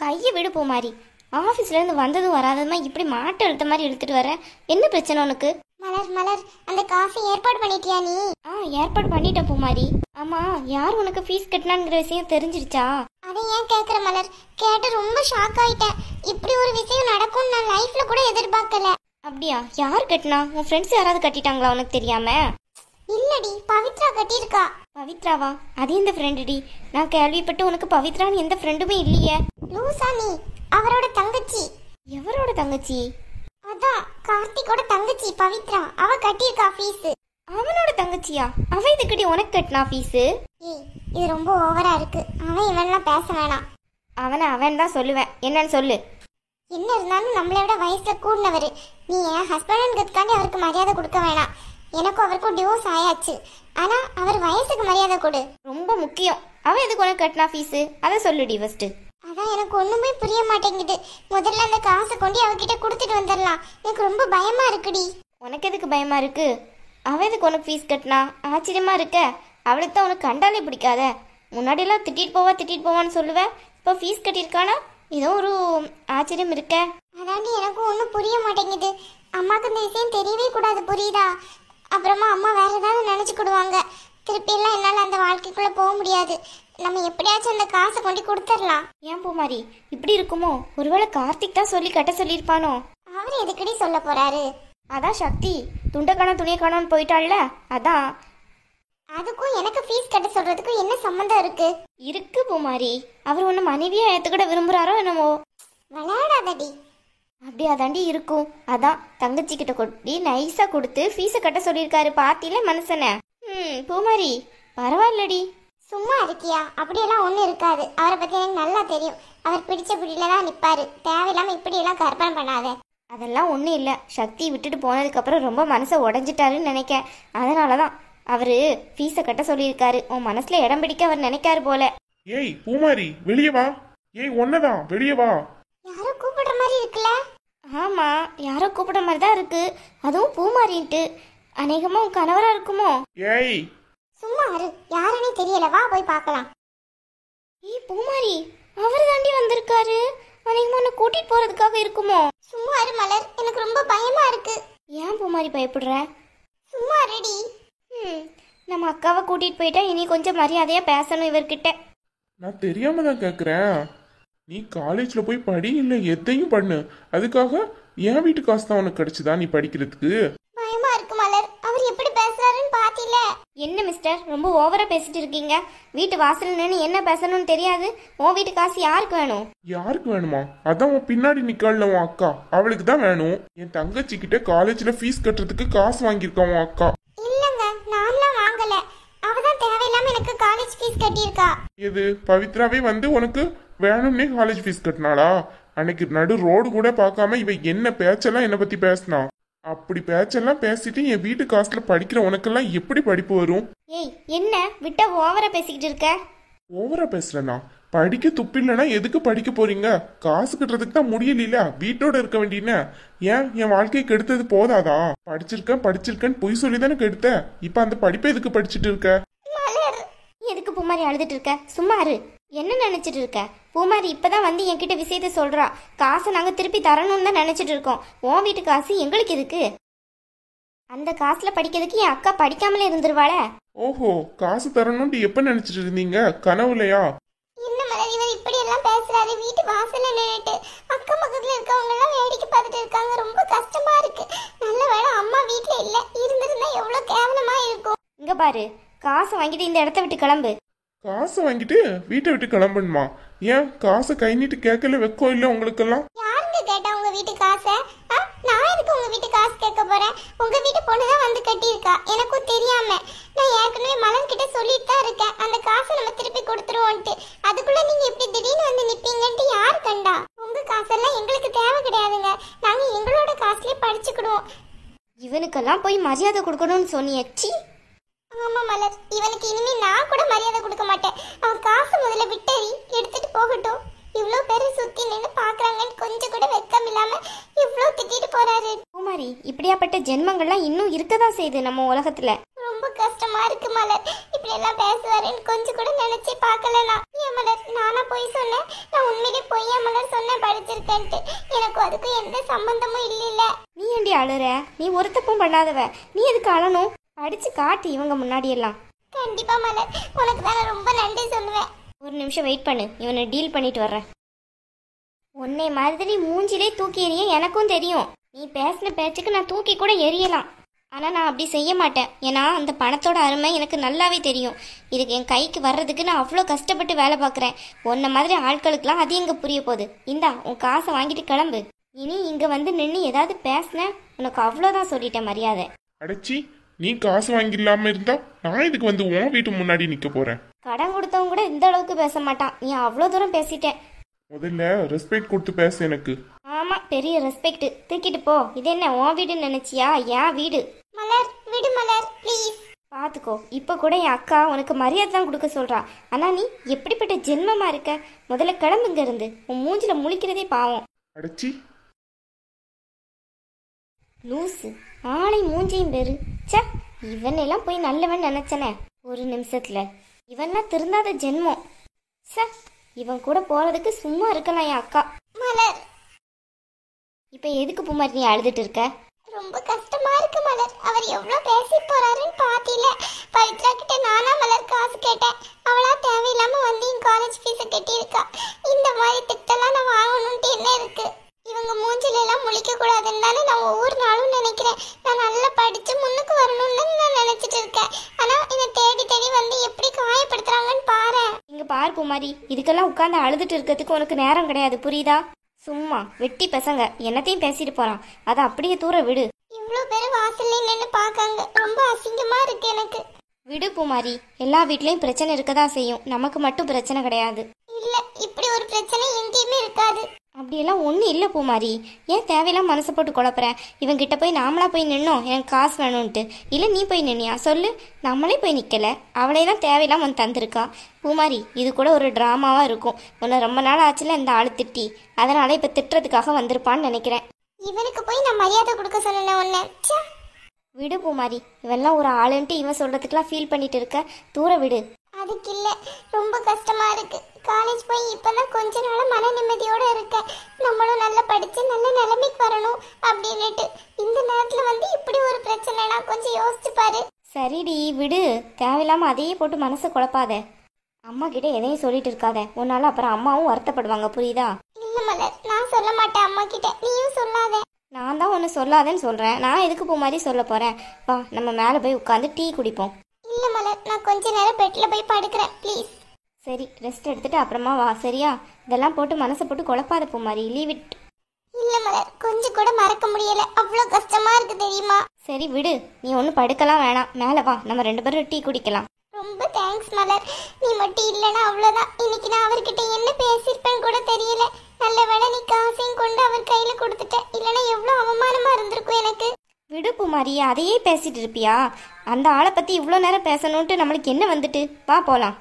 கையை விடு பூமாரி. ஆஃபீஸ்லேருந்து வந்ததும் வராததுமா இப்படி மாட்டை இழுத்த மாதிரி இழுத்துட்டு வர. என்ன பிரச்சனை உனக்கு? மலர் மலர், அந்த காசை ஏற்பாடு பண்ணிட்டியா நீ? ஏற்பாடு பண்ணிட்டேன் பூமாரி. ஆமா, யார் உனக்கு ஃபீஸ் கட்டினாங்கிற விஷயம் தெரிஞ்சிருச்சா? அதை ஏன் கேட்குற மலர்? கேட்டு ரொம்ப ஷாக் ஆயிட்டேன். இப்படி ஒரு விஷயம் நடக்கும் நான் லைஃப்ல கூட எதிர்பார்க்கல. அப்படியா? யார் கட்டினா? உன் ஃப்ரெண்ட்ஸ் யாராவது கட்டிட்டாங்களா உனக்கு தெரியாம? இல்லடி, பவித்ரா கட்டியிருக்கா. பவித்ராவா? அது எந்த ஃப்ரெண்டுடி? நான் கேள்விப்பட்டு உனக்கு பவித்ரான்னு எந்த ஃப்ரெண்டுமே இல்லையே. லூசா நீ? அவரோட தங்கச்சி. எவரோட தங்கச்சி? அதான் கார்த்திகோட தங்கச்சி பவித்ரா. அவ கட்டியிருக்கா ஃபீஸ். அவனோட தங்கச்சியா? அவ இதுக்கடி உனக்கு கட்டினா ஃபீஸு? ஏய், இது ரொம்ப ஓவரா இருக்கு. அவன் இவன்லாம் பேச வேணாம். அவன் தான் சொல்லுவேன். என்னன்னு சொல்லு. என்ன இருந்தாலும் நம்மளை விட வயசுல கூடினவர். நீ என் ஹஸ்பண்டுங்கிறதுக்காண்டி அவருக்கு மரியாதை கொடுக்க வேணாம். எனக்கும் அவருக்கும் டிவோர்ஸ் ஆயாச்சு. ஆனா அவர் வயசுக்கு மரியாதை கொடு. ரொம்ப முக்கியம். அவன் எதுக்கு உனக்கு கட்டினா ஃபீஸு? அதை சொல்லுடி ஃபர்ஸ்ட். அதான் எனக்கு ஒண்ணுமே புரிய மாட்டேங்குது. முதல்ல அந்த காசை கொண்டு அவகிட்ட கொடுத்துட்டு வந்துடலாம். எனக்கு ரொம்ப பயமா இருக்குடி. உனக்கு எதுக்கு பயமா இருக்கு? அவன் எதுக்கு உனக்கு ஃபீஸ் கட்டினா? ஆச்சரியமா இருக்க. அவளுக்கு தான் உனக்கு கண்டாலே பிடிக்காத. முன்னாடியெல்லாம் திட்டிட்டு போவான்னு சொல்லுவேன். இப்போ ஃபீஸ் கட்டியிருக்கானா? ஏதோ ஒரு ஆச்சரியம் இருக்க. அதாண்டி எனக்கும் ஒன்றும் புரிய மாட்டேங்குது. அம்மாவுக்கு இந்த விஷயம் தெரியவே கூடாது, புரியுதா? அப்புறமா அம்மா வேற ஏதாவது நினச்சிக்கிடுவாங்க. திருப்பி எல்லாம் என்னால் அந்த வாழ்க்கைக்குள்ள போக முடியாது. நம்ம எப்படியாச்சும் அந்த காசை கொண்டு கொடுத்துடலாம். ஏன் பூமாரி இப்படி இருக்குமோ? ஒருவேளை கார்த்திக் தான் சொல்லி கட்ட சொல்லியிருப்பானோ? அவர் எதுக்கடி சொல்ல போறாரு? அதான் சக்தி துண்டக்கான துணியை காணோன்னு போயிட்டாள்ல, அதான். அதுக்கும் எனக்கு ஃபீஸ் கட்ட சொல்றதுக்கும் என்ன சம்மந்தம் இருக்கு? இருக்கு பூமாரி. அவர் ஒன்று மனைவியா ஏற்றுக்கிட விரும்புகிறாரோ என்னமோ. விளையாடாதடி. அப்படியா தாண்டி இருக்கும். அதான் தங்கச்சி கிட்ட கொட்டி நைஸா கொடுத்து ஃபீஸை கட்ட சொல்லியிருக்காரு. பாத்தியில மனுஷனை. பூமாரி பரவாயில்லடி. சும்மா இருக்கியா? அப்படியெல்லாம் ஒன்றும் இருக்காது. அவரை பத்தி எனக்கு நல்லா தெரியும். அவர் பிடிச்ச பிடியில தான் நிற்பாரு. தேவையில்லாம இப்படியெல்லாம் கற்பனை பண்ணாத. அதெல்லாம் ஒன்றும் இல்லை. சக்தி விட்டுட்டு போனதுக்கப்புறம் ரொம்ப மனசை உடஞ்சிட்டாருன்னு நினைக்கேன். அதனால தான் அவரு ஃபீஸை கட்ட சொல்லியிருக்காரு. உன் மனசுல இடம் பிடிக்க அவர் நினைக்காரு போல. ஏய் பூமாரி, வெளியே வா. ஏய் ஒன்னதான், வெளியே வா. யாரோ கூப்பிடுற மாதிரி இருக்குல்ல? ஆமா, யாரோ கூப்பிடுற மாதிரி தான் இருக்கு. அதுவும் பூமாரின்ட்டு. அநேகமா உன் கணவரா இருக்குமோ? ஏய் சும்மா இரு. யாருன்னே தெரியல. வா போய் பார்க்கலாம். ஏய் பூமாரி, அவர் தாண்டி வந்திருக்காரு. அநேகமா உன்னை கூட்டிட்டு போறதுக்காக இருக்குமோ? சும்மா இரு மலர், எனக்கு ரொம்ப பயமா இருக்கு. ஏன் பூமாரி பயப்படுற? சும்மா ரெடி. நம்ம அக்காவை கூட்டிட்டு போயிட்டா இனி கொஞ்சம் மரியாதையா பேசணும் இவர்கிட்ட. நான் தெரியாம தான் கேக்குறேன். நீ காலேஜ்ல போய் படி, இல்ல எதையும் பண்ணு. அதுக்காக என் வீட்டு காசு தான் உனக்கு கிடைச்சுதா நீ படிக்கிறதுக்கு? பயமா இருக்கு மலர். அவர் எப்படி பேசுறாருன்னு பாத்தில? என்ன மிஸ்டர், ரொம்ப ஓவரா பேசிட்டு இருக்கீங்க. வீட்டு வாசல் நின்று என்ன பேசணும்னு தெரியாது. உன் வீட்டு காசு யாருக்கு வேணும்? யாருக்கு வேணுமா? அதான் உன் பின்னாடி நிக்கல உன் அக்கா, அவளுக்கு தான் வேணும். என் தங்கச்சி கிட்ட காலேஜ்ல ஃபீஸ் கட்டுறதுக்கு காசு வாங்கியிருக்கா உன் அக்கா. இல்லங்க, நான்லாம் வாங்கல. அவதான் தேவையில்லாம எனக்கு காலேஜ் ஃபீஸ் கட்டியிருக்கா. எது, பவித்ராவே வந்து உனக்கு வேணும்னே காலேஜ் ஃபீஸ் கட்டினாளா? அன்னைக்கு நடு ரோடு கூட பார்க்காம இவ என்ன பேச்செல்லாம் என்ன பத்தி பேசினா. அப்படி பேச்செல்லாம் பேசிட்டு என் வீட்டு காசுல படிக்கிற உனக்கெல்லாம் எப்படி படிப்பு வரும்? ஏய் என்ன விட்டா ஓவரா பேசிக்கிட்டு இருக்க? ஓவரா பேசுறேனா? படிக்க துப்பில்லைன்னா எதுக்கு படிக்க போறீங்க? காசு கட்டுறதுக்கு தான் முடியல. வீட்டோட இருக்க வேண்டியன. ஏன் என் வாழ்க்கையை கெடுத்தது போதாதா? படிச்சிருக்கேன்னு பொய் சொல்லி தானே கெடுத்த. இப்ப அந்த படிப்பை எதுக்கு படிச்சுட்டு இருக்க? எதுக்கு பூமாரி அழுதுட்டு இருக்க? சும்மா இரு. என்ன நினைச்சிட்டு இருக்க? பூமாரி இப்பதான் வந்து என்கிட்ட விஷயத்த சொல்றா. காசை நாங்க திருப்பி தரணும்னு தான் நினைச்சிட்டு இருக்கோம். உன் வீட்டு காசு எங்களுக்கு இருக்கு. அந்த காசுல படிக்கிறதுக்கு என் அக்கா படிக்காமலே இருந்துருவாள. ஓஹோ, காசு தரணும்னு எப்ப நினைச்சிட்டு இருந்தீங்க? கனவுலையா? என்ன மலர் இவர் இப்படி எல்லாம் பேசுறாரு? வீட்டு வாசல்ல நின்னுட்டு அக்கம் பக்கத்துல இருக்கவங்க எல்லாம் வேடிக்கை பார்த்துட்டு இருக்காங்க. ரொம்ப கஷ்டமா இருக்கு. நல்ல வேளை அம்மா வீட்டுல இல்ல. இருந்திருந்தா எவ்வளவு கேவலமா இருக்கும். இங்க பாரு, காசை வாங்கிட்டு இந்த இடத்த விட்டு கிளம்பு. காசு வாங்கிட்டு வீட்டை விட்டு கிளம்பணுமா? ஏன் காசை கை நீட்டு கேட்கல வெக்கம் இல்ல உங்களுக்கெல்லாம்? யாருங்க கேட்டா உங்க வீட்டு காசை? நான் எதுக்கு உங்க வீட்டு காசு கேட்க போறேன்? உங்க வீட்டு பொண்ணுதான் வந்து கட்டியிருக்கா. எனக்கும் தெரியாம. நான் ஏற்கனவே மலன் கிட்ட சொல்லிட்டு தான் இருக்கேன், அந்த காசை நம்ம திருப்பி கொடுத்துருவோன்ட்டு. அதுக்குள்ள நீங்க இப்படி திடீர்னு வந்து நிப்பீங்கன்ட்டு யார் கண்டா? உங்க காசெல்லாம் எங்களுக்கு தேவை கிடையாதுங்க. நாங்க எங்களோட காசுலயே படிச்சுக்கிடுவோம். இவனுக்கெல்லாம் போய் மரியாதை கொடுக்கணும்னு சொன்னியச்சி. ஆமா மலர், இவனுக்கு இனிமே நான் கூட மரியாதை கொடுக்க மாட்டேன். அவன் காசு முதல்ல விட்டறி எடுத்துட்டு போகட்டும். இவ்ளோ பேரு சுத்தி நின்னு பாக்குறாங்கன்னு கொஞ்சம் கூட வெக்கம் இல்லாம இவ்ளோ திட்டிட்டு போறாரு. பூமாரி, இப்படியாப்பட்ட ஜென்மங்கள்லாம் இன்னும் இருக்கதான் செய்யுது நம்ம உலகத்துல. ரொம்ப ரொம்ப கஷ்டமா இருக்கு மலர். இப்படி எல்லாம் பேசுவாருன்னு கொஞ்சம் கூட நினைச்சே பார்க்கல நான். ஏன் மலர், நானா போய் சொன்னேன்? நான் உண்மையிலே பொய்யா மலர் சொன்னேன் படிச்சிருக்கேன்ட்டு? எனக்கு அதுக்கும் எந்த சம்பந்தமும் இல்ல. நீ ஏண்டி அழுற? நீ ஒரு தப்பும் பண்ணாதவ, நீ எதுக்கு அழணும்? படிச்சு காட்டு இவங்க முன்னாடி எல்லாம். கண்டிப்பா மலர், உனக்கு தான் நான் ரொம்ப நன்றி சொல்லுவேன். ஒரு நிமிஷம் வெயிட் பண்ணு, இவனை டீல் பண்ணிட்டு வர்றேன். உன்னை மாதிரி மூஞ்சிலே தூக்கி எறிய எனக்கும் தெரியும். நீ பேசின பேச்சுக்கு நான் தூக்கி கூட எரியலாம். ஆனால் நான் அப்படி செய்ய மாட்டேன். ஏன்னா அந்த பணத்தோட அருமை எனக்கு நல்லாவே தெரியும். இதுக்கு என் கைக்கு வர்றதுக்கு நான் அவ்வளோ கஷ்டப்பட்டு வேலை பார்க்குறேன். உன்ன மாதிரி ஆட்களுக்கெல்லாம் அது எங்கே புரிய போகுது? இந்தா உன் காசை வாங்கிட்டு கிளம்பு. இனி இங்கே வந்து நின்று ஏதாவது பேசினேன் உனக்கு அவ்வளோதான் சொல்லிட்டேன் மரியாதை. அடைச்சி, நீ காசு வாங்கிடலாம இருந்தா நான் இதுக்கு வந்து உன் வீட்டு முன்னாடி நிக்க போறேன். கடன் கொடுத்தவங்க கூட இந்த அளவுக்கு பேச மாட்டான். நீ அவ்வளோ தூரம் பேசிட்டேன். முதல்ல ரெஸ்பெக்ட் கொடுத்து பேசு எனக்கு. ஆமா, பெரிய ரெஸ்பெக்ட். தூக்கிட்டு போ. இது என்ன உன் வீடுன்னு நினைச்சியா? என் வீடு. மலர் விடு மலர் ப்ளீஸ். பார்த்துக்கோ, இப்போ கூட என் அக்கா உனக்கு மரியாதை தான் கொடுக்க சொல்றா. ஆனா நீ எப்படிப்பட்ட ஜென்மமா இருக்க? முதல்ல கிளம்புங்க இருந்து. உன் மூஞ்சில முழிக்கிறதே பாவம். அடைச்சி, லூசு, ஆளை மூஞ்சியும் பேரு. சே, இவனெல்லாம் போய் நல்லவன் நினைச்சனே ஒரு நிமிஷத்துல. இவன்லாம் திருந்தாத ஜென்மம். சே, இவன் கூட போறதுக்கு சும்மா இருக்கலாம் என் அக்கா. மலர், இப்போ எதுக்கு பூமாரி நீ அழுதுட்டு இருக்க? ரொம்ப கஷ்டமா இருக்கு மலர். அவர் எவ்வளவு பேசி போறாருன்னு பாத்தில. பவித்ரா கிட்ட நானா மலர் காசு கேட்டேன். அவளா தேவையில்லாம வந்து என் காலேஜ் ஃபீஸை கட்டியிருக்கா. இந்த மாதிரி திட்டெல்லாம் நான் வாங்கணும்ட்டு என்ன இருக்கு? இவங்க மூஞ்சில எல்லாம் முழிக்க கூடாதுன்னு தானே நான் ஒவ்வொரு நாளும் நினைக்கிறேன். நான் நல்லா படிச்சு முன்னுக்கு வரணும்னு நான் நினைச்சிட்டு இருக்கேன். ஆனா என்னை தேடி தேடி வந்து எப்படி காயப்படுத்துறாங்கன்னு பாரு. இங்க பாரு பூமாரி, இதுக்கெல்லாம் உட்காந்து அழுதுட்டு இருக்கிறதுக்கு உனக்கு நேரம் கிடையாது, புரியுதா? சும்மா வெட்டி பசங்க என்னத்தையும் பேசிட்டு போறான். அதை அப்படியே தூர விடு. இவ்வளவு பேர் வாசல்ல நின்னு பாக்காங்க. ரொம்ப அசிங்கமா இருக்கு எனக்கு. விடு பூமாரி, எல்லா வீட்லயும் பிரச்சனை இருக்கதான் செய்யும். நமக்கு மட்டும் பிரச்சனை கிடையாது. இல்ல, இப்படி ஒரு பிரச்சனை எங்கேயுமே இருக்காது. அப்படியெல்லாம் ஒன்றும் இல்லை பூமாரி. ஏன் தேவையில்லாம் மனசை போட்டு குழப்புற? இவங்கிட்ட போய் நாமளா போய் நின்னோம் எனக்கு காசு வேணும்ன்ட்டு? இல்லை நீ போய் நின்னியா சொல்லு? நம்மளே போய் நிற்கல, அவளே தான் தேவையில்லாம் வந்து தந்திருக்கா. பூமாரி, இது கூட ஒரு ட்ராமாவாக இருக்கும். உன்னை ரொம்ப நாள் ஆச்சுல இந்த ஆள் திட்டி, அதனால இப்போ திட்டுறதுக்காக வந்திருப்பான்னு நினைக்கிறேன். இவனுக்கு போய் நான் மரியாதை கொடுக்க சொன்னேன் உன்னை. விடு பூமாரி, இவெல்லாம் ஒரு ஆளுன்ட்டு இவன் சொல்றதுக்கெல்லாம் ஃபீல் பண்ணிட்டு இருக்க. தூர விடு. அதுக்கு இல்ல, ரொம்ப கஷ்டமா இருக்கு. காலேஜ் போய் இப்பதான் கொஞ்ச நாள மன நிம்மதியோட இருக்கேன். நம்மளும் நல்லா படிச்சு நல்ல நிலைமைக்கு வரணும் அப்படின்னுட்டு இந்த நேரத்துல வந்து இப்படி ஒரு பிரச்சனைனா கொஞ்சம் யோசிச்சு பாரு. சரிடி விடு, தேவையில்லாம அதையே போட்டு மனசை குழப்பாத. அம்மா கிட்ட எதையும் சொல்லிட்டு இருக்காத, உன்னால அப்புறம் அம்மாவும் வருத்தப்படுவாங்க, புரியுதா? இல்ல மலர், நான் சொல்ல மாட்டேன் அம்மா கிட்ட, நீயும் சொல்லாத. நான் தான் ஒன்று சொல்லாதேன்னு சொல்கிறேன். நான் எதுக்கு பூ மாதிரி சொல்ல போகிறேன்? வா, நம்ம மேலே போய் உட்காந்து டீ குடிப்போம். இல்ல மலர், நான் கொஞ்ச நேரம் பெட்ல போய் படுக்கிறேன் ப்ளீஸ். சரி, ரெஸ்ட் எடுத்துட்டு அப்புறமா வா, சரியா? இதெல்லாம் போட்டு மனசை போட்டு குழப்பாத பூ மாதிரி, லீவ் இட். இல்ல மலர், கொஞ்சம் கூட மறக்க முடியல. அவ்வளோ கஷ்டமா இருக்கு தெரியுமா? சரி விடு, நீ ஒன்றும் படுக்கலாம் வேணாம், மேலே வா, நம்ம 2 பேரும் டீ குடிக்கலாம். ரொம்ப தேங்க்ஸ் மலர். நீ மட்டும் இல்லைன்னா அவ்வளோதான். இன்னைக்கு நான் அவர்கிட்ட என்ன பேசியிருப்பேன்னு கூட தெரியல. நல்ல வேளை நீ காசையும் கொண்டு அவர் கையில கொடுத்துட்ட. இல்லைன்னா எவ்வளோ அவமானமா இருந்திருக்கும் எனக்கு. விடு பூமாரி, அதையே பேசிட்டு இருப்பியா? அந்த ஆளை பற்றி இவ்வளோ நேரம் பேசணுன்ட்டு நம்மளுக்கு என்ன வந்துட்டு? வா போகலாம்.